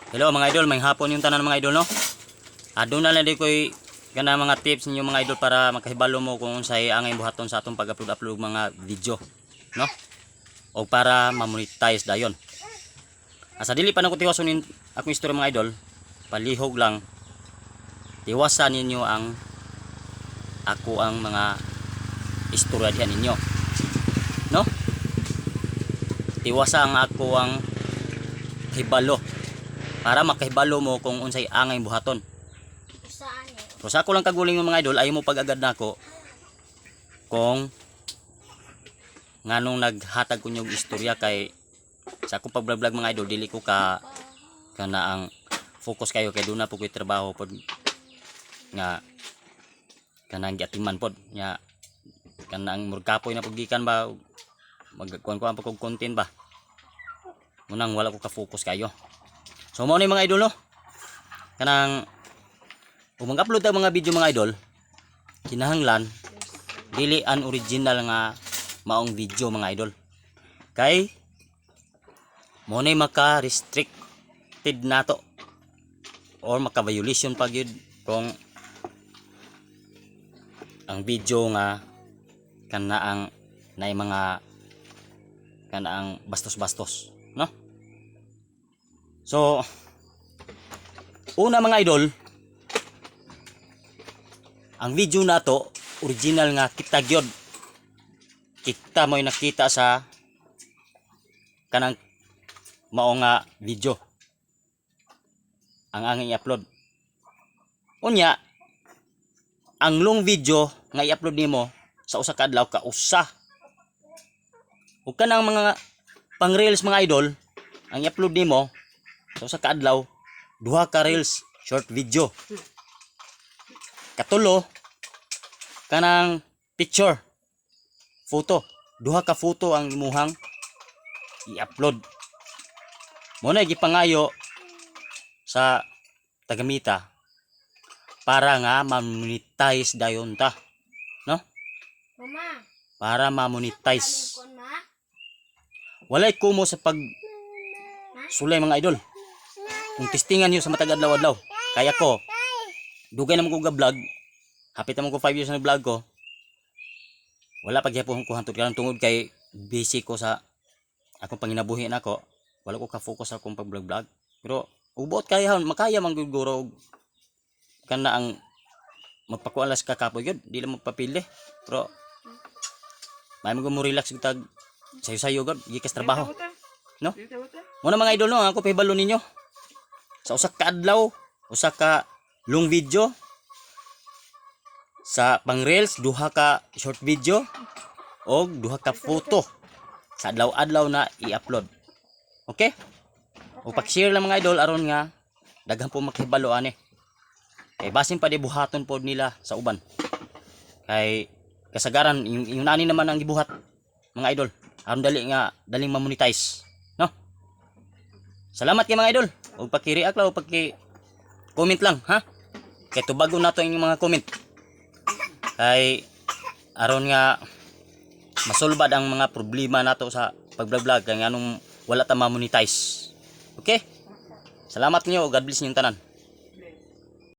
Hello mga idol, may hapon yung tanan mga idol no. Doon na lang di ko'y kana mga tips ninyo mga idol para makahibalo mo kung unsay angay buhaton sa atong pag-upload mga video, no? O para ma-monetize dayon. Asa dili pa nako tiwason akong istorya mga idol, palihog lang. Tiwasan ninyo ang ako ang mga istorya dihan ninyo. No? Tiwasa ang ako ang hibalo para makahibalo mo kung unsay angay buhaton. So sa ako lang kaguling ng mga idol, ayaw mo pag-agad nako kung nganong naghatag ko yung istorya kay sa akong pag-vlog mga idol, dili ko kana ang focus kayo kay doon na po ko'y trabaho pod nga kanang giatiman pod nya kanang murkapoy na paggikan ba magkuan pa kog content ba munang wala ko ka-focus kayo. So mao ni mga idol no, kanang kung mag-upload ang mga video mga idol, kinahanglan dili an original nga maong video mga idol, kay mo na maka-restricted nato or maka-violation pag yun kung ang video nga kanaang nay mga kanaang bastos-bastos, no? So una mga idol, ang video nato original nga kita gyud, kita mo'y nakita sa kanang mao nga video ang angin i-upload. Unya ang long video nga i-upload nimo sa usa ka adlaw ka usa, ug kanang mga pang reels mga idol ang i-upload nimo sa usa ka adlaw duha ka reels short video. Katulo kanang picture photo, duha ka photo ang imuhang i-upload. Mo na gipangayo sa tagamita para nga ma-monetize dayon ta, no? Mama, Para ma-monetize. Walay kumo sa pag sulay mga idol. Kung testingan niyo sa matag adlaw-adlaw, kaya ko dugay na mo ko ga-vlog, hapit na mo ko 5 years na vlog ko. Wala pa gyapon ko hantod kanang tungod kay busy ko sa akong panginabuhi nako. Wala ko ka-focus sa akong pag-vlog. Pero ubot kaya makaya man guro kana ang magpakualas ka kapoy gyud, di lang magpapili. Pero may mo relax gud tag sayo-sayo gud gikas trabaho, no? Muna mga idol no, ako pahibalo ninyo sa usa ka adlaw, usa ka long video, sa pang reels duha ka short video og duha ka photo sa adlaw-adlaw na i-upload. Okay? O pag-share lang mga idol aron nga daghan po makahibalo ani. Kay basin pa di buhaton pod nila sa uban. Kay kasagaran yung nani naman ang gibuhat mga idol. Aron daling ma-monetize, no? Salamat kay mga idol. O paki-react lang o paki-comment lang, ha? Kay tubago nato ang mga comment. Kay aron nga masolbad ang mga problema nato sa pag-vlog kay anong wala ta ma-monetize. Okay? Salamat niyo, God bless niyo tanan.